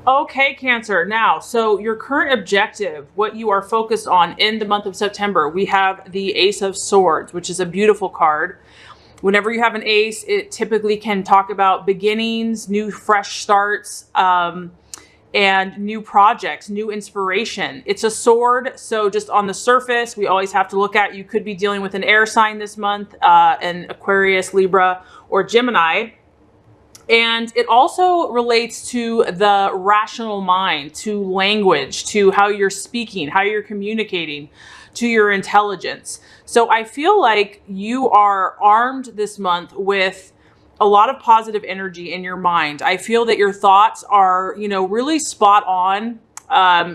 Okay, Cancer. Now, so your current objective, what you are focused on in the month of September, we have the Ace of Swords, which is a beautiful card. Whenever you have an ace, it typically can talk about beginnings, new fresh starts, and new projects, new inspiration. It's a sword, so just on the surface, we always have to look at, you could be dealing with an air sign this month, an Aquarius, Libra, or Gemini. And it also relates to the rational mind, to language, to how you're speaking, how you're communicating, to your intelligence. So I feel like you are armed this month with a lot of positive energy in your mind. I feel that your thoughts are, really spot on.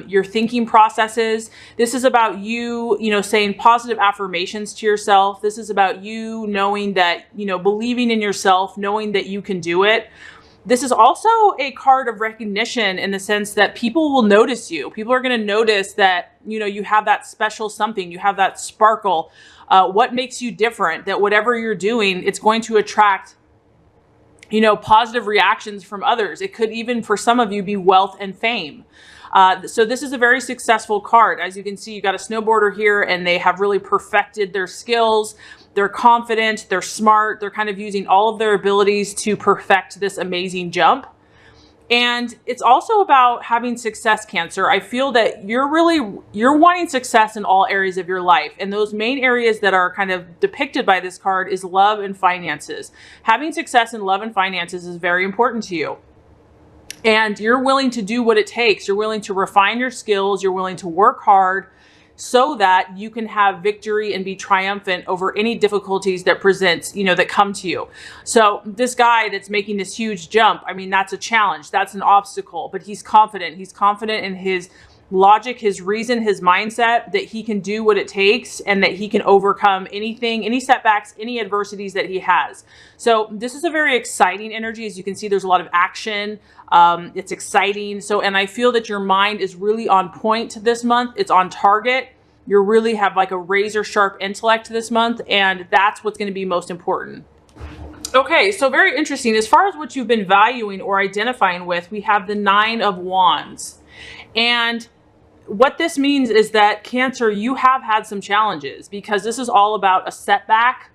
Your thinking processes. This is about you, saying positive affirmations to yourself. This is about you knowing that, believing in yourself, knowing that you can do it. This is also a card of recognition in the sense that people will notice you. People are going to notice that, you have that special something, you have that sparkle. What makes you different, that whatever you're doing, it's going to attract positive reactions from others. It could even, for some of you, be wealth and fame. So this is a very successful card. As you can see, you've got a snowboarder here and they have really perfected their skills. They're confident, they're smart, they're kind of using all of their abilities to perfect this amazing jump. And it's also about having success, Cancer. I feel that you're wanting success in all areas of your life. And those main areas that are kind of depicted by this card is love and finances. Having success in love and finances is very important to you. And you're willing to do what it takes. You're willing to refine your skills. You're willing to work hard so that you can have victory and be triumphant over any difficulties that that come to you. So this guy that's making this huge jump, I mean, that's a challenge. That's an obstacle, but he's confident. He's confident in his logic, his reason, his mindset, that he can do what it takes and that he can overcome anything, any setbacks, any adversities that he has. So this is a very exciting energy. As you can see, there's a lot of action. It's exciting. So, and I feel that your mind is really on point this month. It's on target. You really have like a razor sharp intellect this month. And that's what's going to be most important. Okay, so very interesting. As far as what you've been valuing or identifying with, we have the Nine of Wands. And what this means is that, Cancer, you have had some challenges because this is all about a setback.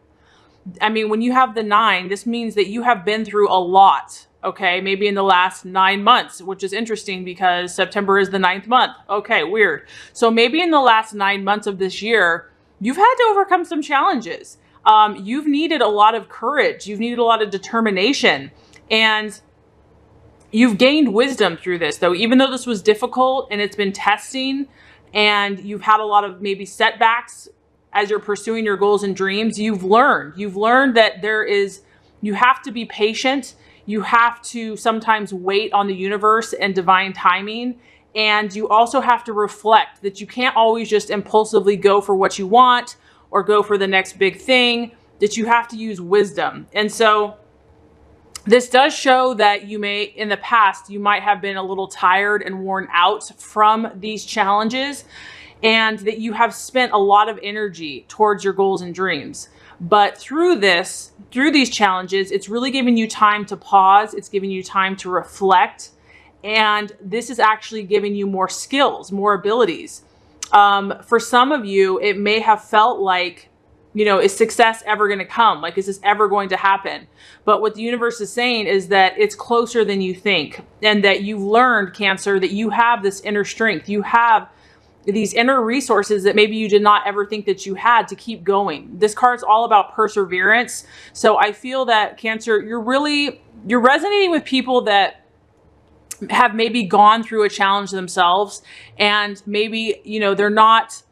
I mean, when you have the 9, this means that you have been through a lot. Okay, maybe in the last 9 months, which is interesting because September is the 9th month. Okay, weird. So maybe in the last 9 months of this year, you've had to overcome some challenges. You've needed a lot of courage. You've needed a lot of determination. And you've gained wisdom through this, though. Even though this was difficult and it's been testing and you've had a lot of maybe setbacks as you're pursuing your goals and dreams, you've learned that you have to be patient. You have to sometimes wait on the universe and divine timing. And you also have to reflect that you can't always just impulsively go for what you want or go for the next big thing, that you have to use wisdom. And so this does show that in the past, you might have been a little tired and worn out from these challenges, and that you have spent a lot of energy towards your goals and dreams. But through these challenges, it's really giving you time to pause. It's giving you time to reflect. And this is actually giving you more skills, more abilities. For some of you, it may have felt like, is success ever going to come? Like, is this ever going to happen? But what the universe is saying is that it's closer than you think. And that you've learned, Cancer, that you have this inner strength. You have these inner resources that maybe you did not ever think that you had to keep going. This card's all about perseverance. So I feel that, Cancer, you're resonating with people that have maybe gone through a challenge themselves, and maybe, they're not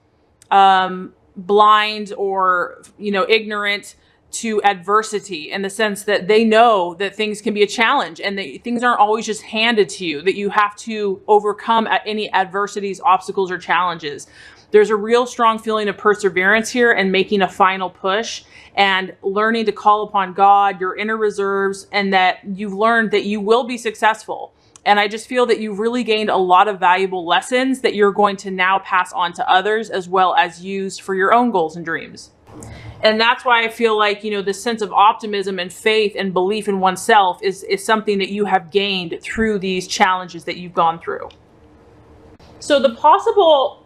blind or, ignorant to adversity, in the sense that they know that things can be a challenge and that things aren't always just handed to you, that you have to overcome any adversities, obstacles, or challenges. There's a real strong feeling of perseverance here and making a final push and learning to call upon God, your inner reserves, and that you've learned that you will be successful. And I just feel that you've really gained a lot of valuable lessons that you're going to now pass on to others, as well as use for your own goals and dreams. And that's why I feel like, this sense of optimism and faith and belief in oneself is something that you have gained through these challenges that you've gone through. So the possible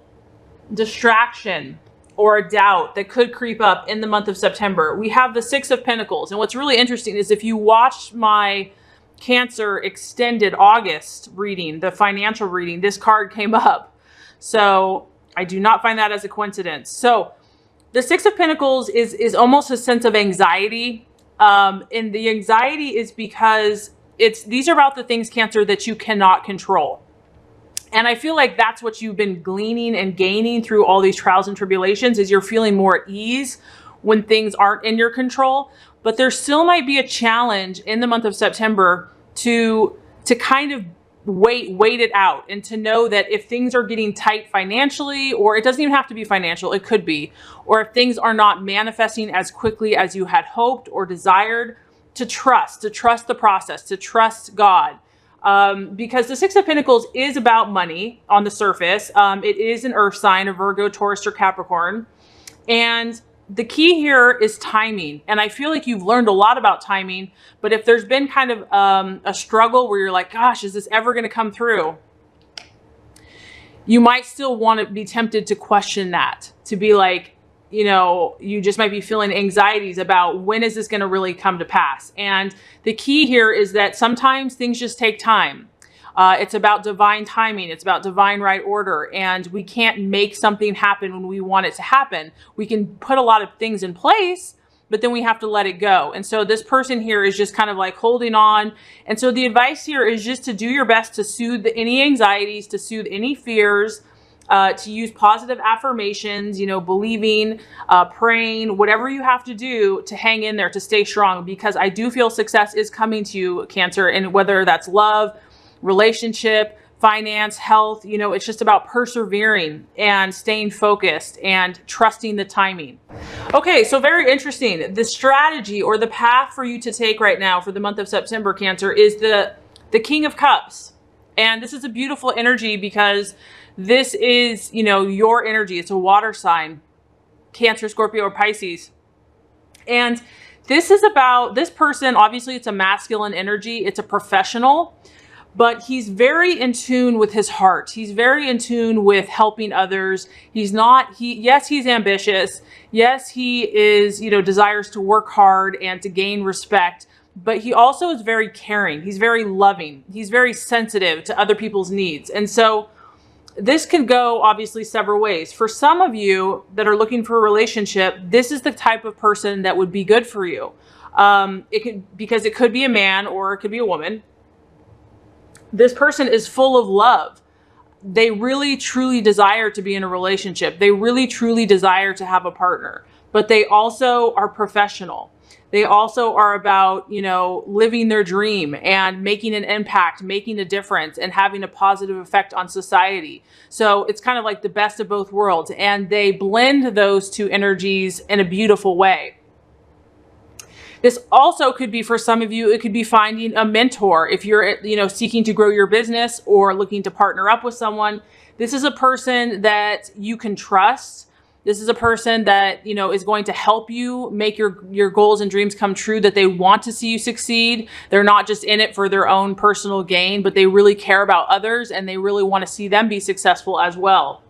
distraction or a doubt that could creep up in the month of September, we have the Six of Pentacles. And what's really interesting is if you watched my Cancer extended August reading, the financial reading, this card came up. So I do not find that as a coincidence. So the Six of Pentacles is almost a sense of anxiety. And the anxiety is because these are about the things, Cancer, that you cannot control. And I feel like that's what you've been gleaning and gaining through all these trials and tribulations, is you're feeling more at ease when things aren't in your control. But there still might be a challenge in the month of September to kind of wait it out, and to know that if things are getting tight financially, or it doesn't even have to be financial, it could be, or if things are not manifesting as quickly as you had hoped or desired, to trust the process, to trust God. Because the Six of Pentacles is about money on the surface. It is an earth sign, a Virgo, Taurus, or Capricorn. And the key here is timing. And I feel like you've learned a lot about timing, but if there's been kind of a struggle where you're like, gosh, is this ever going to come through? You might still want to be tempted to question that, to be like, you just might be feeling anxieties about when is this going to really come to pass. And the key here is that sometimes things just take time. It's about divine timing. It's about divine right order. And we can't make something happen when we want it to happen. We can put a lot of things in place, but then we have to let it go. And so this person here is just kind of like holding on. And so the advice here is just to do your best to soothe any anxieties, to soothe any fears, to use positive affirmations, believing, praying, whatever you have to do to hang in there, to stay strong, because I do feel success is coming to you, Cancer, and whether that's love, relationship, finance, health, it's just about persevering and staying focused and trusting the timing. Okay, so very interesting. The strategy or the path for you to take right now for the month of September, Cancer, is the King of Cups. And this is a beautiful energy because this is, your energy. It's a water sign, Cancer, Scorpio, or Pisces. And this is about this person. Obviously, it's a masculine energy. It's a professional. But he's very in tune with his heart. He's very in tune with helping others. Yes, he's ambitious. Yes, he is, desires to work hard and to gain respect, but he also is very caring. He's very loving. He's very sensitive to other people's needs. And so this can go obviously several ways. For some of you that are looking for a relationship, this is the type of person that would be good for you. Because it could be a man or it could be a woman. This person is full of love. They really, truly desire to be in a relationship. They really, truly desire to have a partner, but they also are professional. They also are about, living their dream and making an impact, making a difference, and having a positive effect on society. So it's kind of like the best of both worlds, and they blend those two energies in a beautiful way. This also could be, for some of you, it could be finding a mentor. If you're, seeking to grow your business or looking to partner up with someone, this is a person that you can trust. This is a person that, is going to help you make your goals and dreams come true, that they want to see you succeed. They're not just in it for their own personal gain, but they really care about others and they really want to see them be successful as well.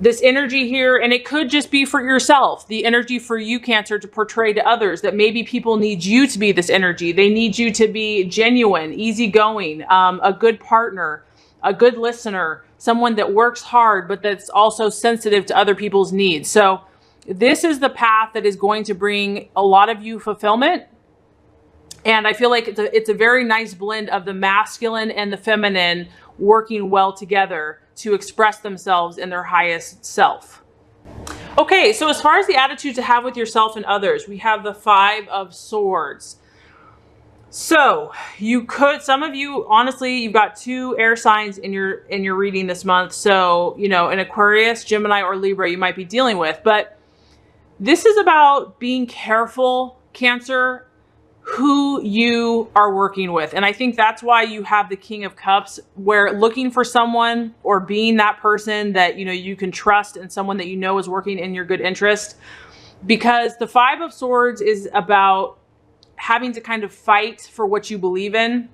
This energy here, and it could just be for yourself, the energy for you, Cancer, to portray to others that maybe people need you to be this energy. They need you to be genuine, easygoing, a good partner, a good listener, someone that works hard, but that's also sensitive to other people's needs. So this is the path that is going to bring a lot of you fulfillment. And I feel like it's a very nice blend of the masculine and the feminine working well together to express themselves in their highest self. Okay, so as far as the attitude to have with yourself and others, we have the Five of Swords. So some of you, honestly, you've got 2 air signs in your reading this month. So, an Aquarius, Gemini, or Libra you might be dealing with. But this is about being careful, Cancer, who you are working with. And I think that's why you have the King of Cups, where looking for someone or being that person that, you know, you can trust and someone that you know is working in your good interest. Because the Five of Swords is about having to kind of fight for what you believe in.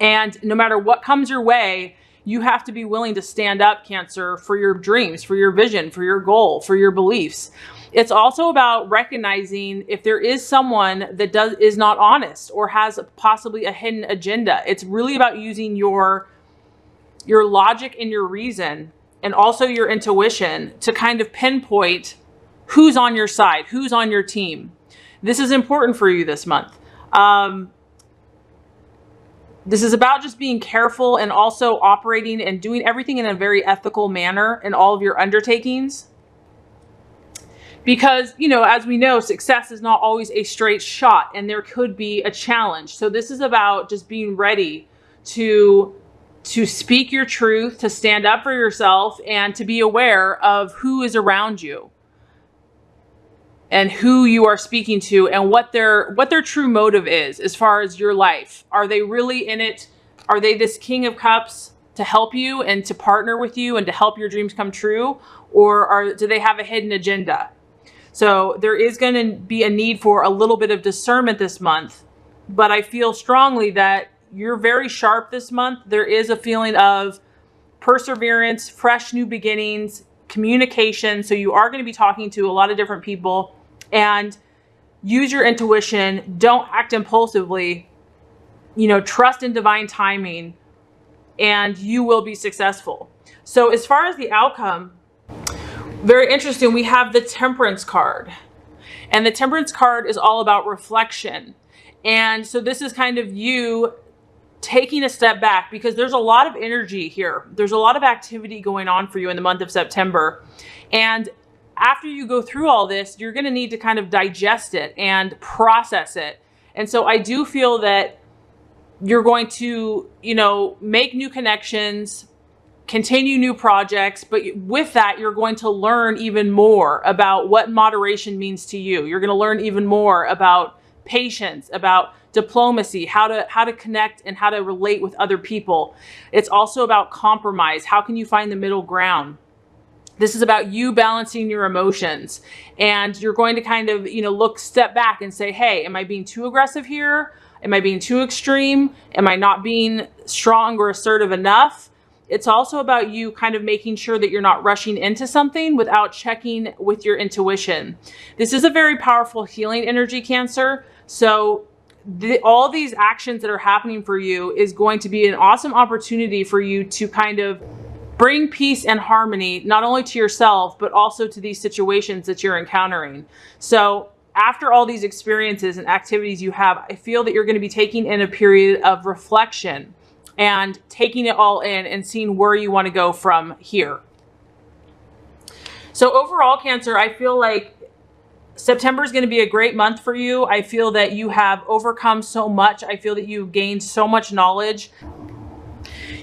And no matter what comes your way, you have to be willing to stand up, Cancer, for your dreams, for your vision, for your goal, for your beliefs. It's also about recognizing if there is someone that is not honest or has possibly a hidden agenda. It's really about using your logic and your reason, and also your intuition, to kind of pinpoint who's on your side, who's on your team. This is important for you this month. This is about just being careful and also operating and doing everything in a very ethical manner in all of your undertakings. Because, you know, as we know, success is not always a straight shot, and there could be a challenge. So this is about just being ready to speak your truth, to stand up for yourself, and to be aware of who is around you and who you are speaking to, and what their true motive is as far as your life. Are they really in it? Are they this King of Cups to help you and to partner with you and to help your dreams come true? Or do they have a hidden agenda? So there is going to be a need for a little bit of discernment this month, but I feel strongly that you're very sharp this month. There is a feeling of perseverance, fresh new beginnings, communication. So you are going to be talking to a lot of different people, and use your intuition. Don't act impulsively, you know, trust in divine timing, and you will be successful. So as far as the outcome, very interesting. We have the Temperance card, and the Temperance card is all about reflection. And so this is kind of you taking a step back, because there's a lot of energy here. There's a lot of activity going on for you in the month of September. And after you go through all this, you're going to need to kind of digest it and process it. And so I do feel that you're going to, you know, make new connections, continue new projects, but with that, you're going to learn even more about what moderation means to you. You're going to learn even more about patience, about diplomacy, how to connect and how to relate with other people. It's also about compromise. How can you find the middle ground? This is about you balancing your emotions, and you're going to kind of, you know, step back and say, hey, am I being too aggressive here? Am I being too extreme? Am I not being strong or assertive enough? It's also about you kind of making sure that you're not rushing into something without checking with your intuition. This is a very powerful healing energy, Cancer. So all these actions that are happening for you is going to be an awesome opportunity for you to kind of bring peace and harmony, not only to yourself, but also to these situations that you're encountering. So after all these experiences and activities you have, I feel that you're going to be taking in a period of reflection and taking it all in and seeing where you want to go from here. So overall, Cancer, I feel like September is going to be a great month for you. I feel that you have overcome so much. I feel that you've gained so much knowledge.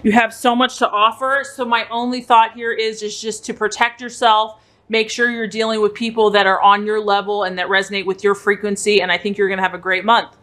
You have so much to offer. So my only thought here is just to protect yourself. Make sure you're dealing with people that are on your level and that resonate with your frequency. And I think you're going to have a great month.